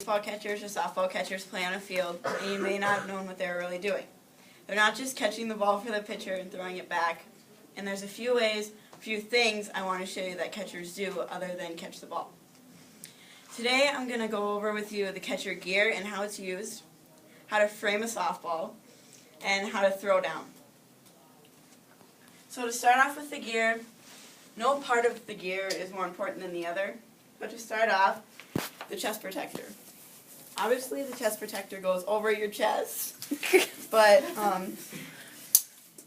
Baseball catchers or softball catchers play on a field, and you may not have known what they were really doing. They're not just catching the ball for the pitcher and throwing it back. And there's a few things I want to show you that catchers do other than catch the ball. Today I'm going to go over with you the catcher gear and how it's used, how to frame a softball, and how to throw down. So to start off with the gear, no part of the gear is more important than the other. But to start off, the chest protector. Obviously the chest protector goes over your chest, but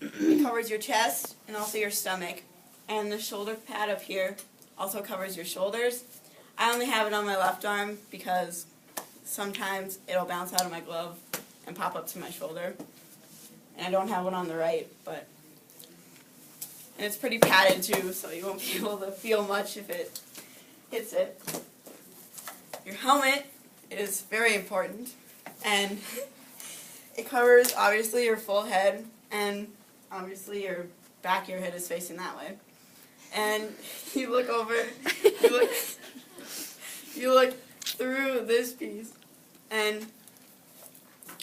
it covers your chest and also your stomach. And the shoulder pad up here also covers your shoulders. I only have it on my left arm because sometimes it'll bounce out of my glove and pop up to my shoulder. And I don't have one on the right, and it's pretty padded too, so you won't be able to feel much if it hits it. Your helmet is very important, and it covers obviously your full head, and obviously your back of your head is facing that way. And you look over, you look through this piece, and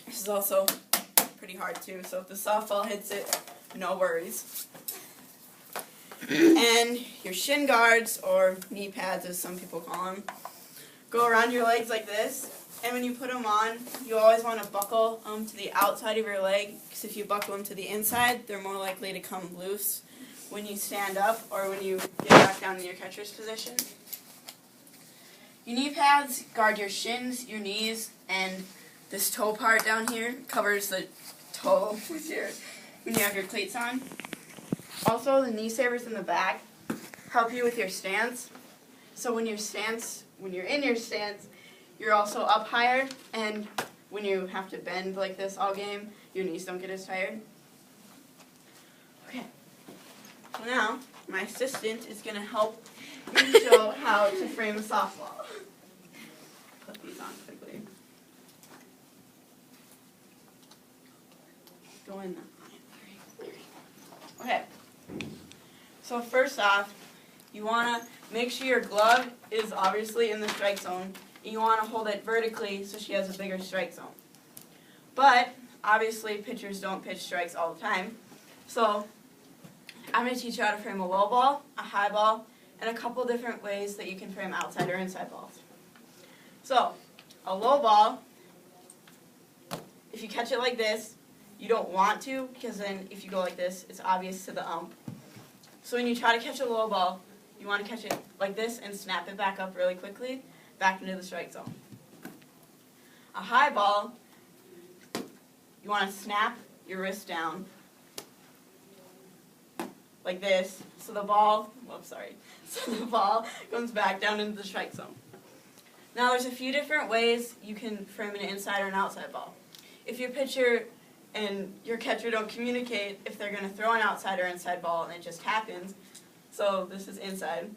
this is also pretty hard too, so if the softball hits it, no worries. And your shin guards, or knee pads as some people call them, go around your legs like this, and when you put them on, you always want to buckle them to the outside of your leg, because if you buckle them to the inside, they're more likely to come loose when you stand up or when you get back down in your catcher's position. Your knee pads guard your shins, your knees, and this toe part down here covers the toe when you have your cleats on. Also, the knee savers in the back help you with your stance. So when you're in your stance, you're also up higher, and when you have to bend like this all game, your knees don't get as tired. Okay, so now my assistant is going to help me show how to frame a softball. Put these on quickly. Go in now. Okay. So first off, you want to make sure your glove is obviously in the strike zone. And you want to hold it vertically so she has a bigger strike zone. But obviously pitchers don't pitch strikes all the time. So I'm going to teach you how to frame a low ball, a high ball, and a couple different ways that you can frame outside or inside balls. So a low ball, if you catch it like this, you don't want to, because then if you go like this, it's obvious to the ump. So when you try to catch a low ball, you want to catch it like this and snap it back up really quickly, back into the strike zone. A high ball, you want to snap your wrist down like this, so the ball comes back down into the strike zone. Now there's a few different ways you can frame an inside or an outside ball. If your pitcher and your catcher don't communicate if they're going to throw an outside or inside ball, and it just happens. So this is inside.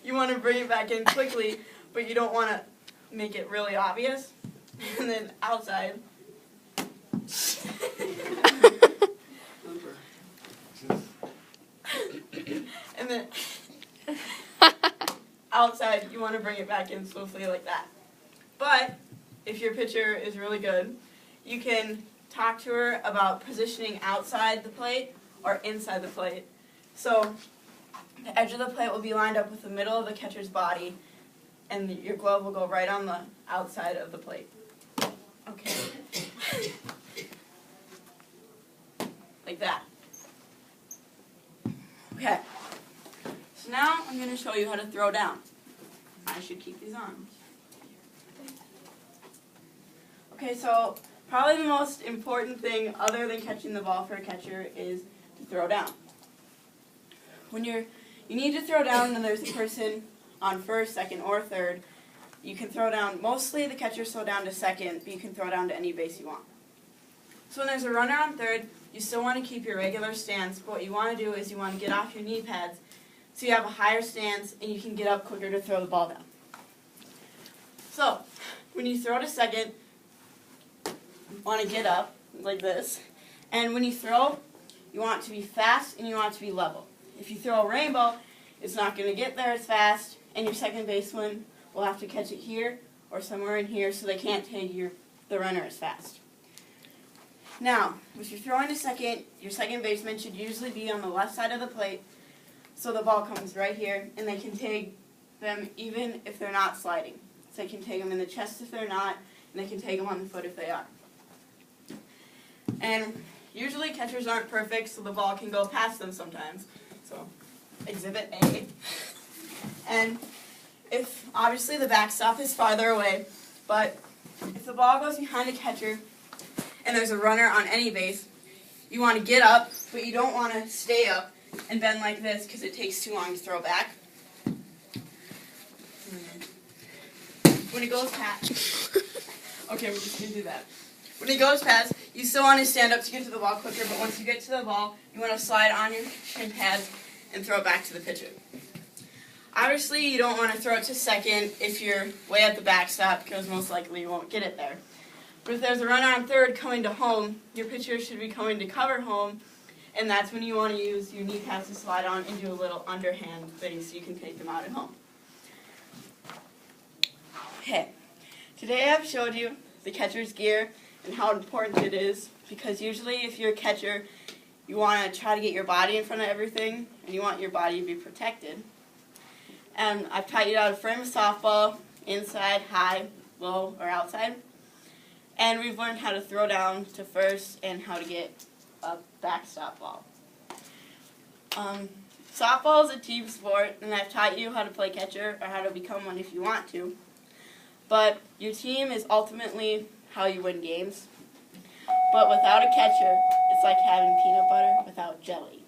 You want to bring it back in quickly, but you don't want to make it really obvious. And then outside. And then outside, you want to bring it back in swiftly like that. But if your pitcher is really good, you can talk to her about positioning outside the plate or inside the plate. So the edge of the plate will be lined up with the middle of the catcher's body, and your glove will go right on the outside of the plate. Okay. Like that. Okay. So now I'm going to show you how to throw down. I should keep these on. Okay, so probably the most important thing other than catching the ball for a catcher is to throw down. When you need to throw down when there's a person on first, second, or third, you can throw down, mostly the catchers throw down to second, but you can throw down to any base you want. So when there's a runner on third, you still want to keep your regular stance, but what you want to do is you want to get off your knee pads so you have a higher stance and you can get up quicker to throw the ball down. So when you throw to second, you want to get up like this, and when you throw, you want it to be fast and you want it to be level. If you throw a rainbow, it's not going to get there as fast, and your second baseman will have to catch it here or somewhere in here, so they can't take the runner as fast. Now, if you're throwing to second, your second baseman should usually be on the left side of the plate, so the ball comes right here, and they can take them even if they're not sliding. So they can take them in the chest if they're not, and they can take them on the foot if they are. And usually catchers aren't perfect, so the ball can go past them sometimes. So, Exhibit A. And if, obviously the backstop is farther away, but if the ball goes behind a catcher and there's a runner on any base, you want to get up, but you don't want to stay up and bend like this because it takes too long to throw back. When it goes past, okay, we're just going to do that. When it goes past, you still want to stand up to get to the ball quicker, but once you get to the ball, you want to slide on your shin pads and throw it back to the pitcher. Obviously, you don't want to throw it to second if you're way at the backstop, because most likely you won't get it there. But if there's a runner on third coming to home, your pitcher should be coming to cover home, and that's when you want to use your knee pads to slide on and do a little underhand thing so you can take them out at home. Okay, today I've showed you the catcher's gear and how important it is, because usually if you're a catcher, you want to try to get your body in front of everything, and you want your body to be protected. And I've taught you how to frame a softball, inside, high, low, or outside. And we've learned how to throw down to first and how to get a backstop ball. Softball is a team sport, and I've taught you how to play catcher or how to become one if you want to. But your team is ultimately how you win games. But without a catcher, it's like having peanut butter without jelly.